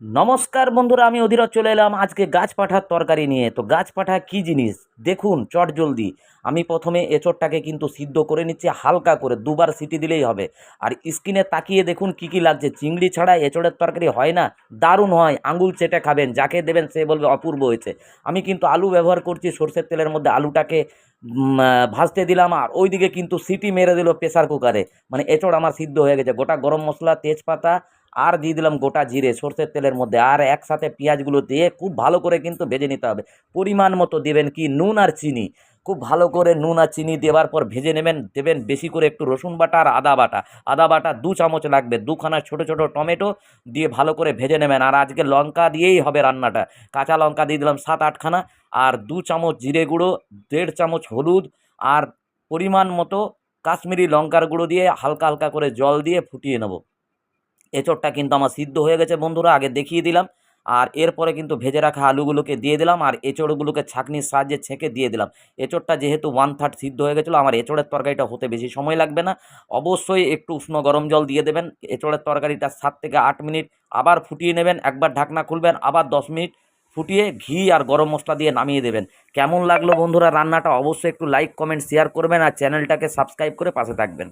নমস্কার বন্ধুরা, আমি অধীরজ চলে এলাম আজকে গাছ পাঠার তরকারি নিয়ে। তো গাছ পাঠা কী জিনিস দেখুন চটজলদি। আমি প্রথমে এঁচোড়টাকে কিন্তু সিদ্ধ করে নিচ্ছি হালকা করে, দুবার সিটি দিলেই হবে। আর স্ক্রিনে তাকিয়ে দেখুন কি কি লাগছে। চিংড়ি ছাড়া এঁচোড়ের তরকারি হয় না, দারুণ হয়, আঙুল চেটে খাবেন, যাকে দেবেন সে বলবে অপূর্ব হয়েছে। আমি কিন্তু আলু ব্যবহার করছি, সর্ষের তেলের মধ্যে আলুটাকে ভাজতে দিলাম, আর ওইদিকে কিন্তু সিটি মেরে দিল প্রেসার কুকারে। মানে এঁচোড় আমার সিদ্ধ হয়ে গেছে। গোটা গরম মশলা, তেজপাতা আর দিয়ে দিলাম গোটা জিরে সর্ষের তেলের মধ্যে, আর একসাথে পেঁয়াজগুলো দিয়ে খুব ভালো করে কিন্তু ভেজে নিতে হবে। পরিমাণ মতো দেবেন কি নুন আর চিনি, খুব ভালো করে নুন আর চিনি দেওয়ার পর ভেজে নেবেন। দেবেন বেশি করে একটু রসুন বাটা আর আদা বাটা। আদা বাটা 2 চামচ লাগবে, দুখানা ছোট ছোট টমেটো দিয়ে ভালো করে ভেজে নেবেন। আর আজকে লঙ্কা দিয়েই হবে রান্নাটা। কাঁচা লঙ্কা দিয়ে দিলাম 7-8খানা, আর 2 চামচ জিরে গুঁড়ো, 1.5 চামচ হলুদ, আর পরিমাণ মতো কাশ্মীরি লঙ্কার গুঁড়ো দিয়ে হালকা হালকা করে জল দিয়ে ফুটিয়ে নেব। এঁচোড়টা কিন্তু আমার সিদ্ধ হয়ে গেছে বন্ধুরা, আগে দেখিয়ে দিলাম। আর এরপরে কিন্তু ভেজে রাখা আলুগুলোকে দিয়ে দিলাম, আর এঁচোড়গুলোকে ছাঁকনির সাহায্যে ছেঁকে দিয়ে দিলাম। এঁচোড়টা যেহেতু 1/3 সিদ্ধ হয়ে গেছিলো, আমার এঁচোড়ের তরকারিটা হতে বেশি সময় লাগবে না। অবশ্যই একটু উষ্ণ গরম জল দিয়ে দেবেন। এঁচোড়ের তরকারিটা 7 থেকে 8 মিনিট আবার ফুটিয়ে নেবেন। একবার ঢাকনা খুলবেন, আবার 10 মিনিট ফুটিয়ে ঘি আর গরম মশলা দিয়ে নামিয়ে দেবেন। কেমন লাগলো বন্ধুরা রান্নাটা? অবশ্যই একটু লাইক কমেন্ট শেয়ার করবেন, আর চ্যানেলটাকে সাবস্ক্রাইব করে পাশে থাকবেন।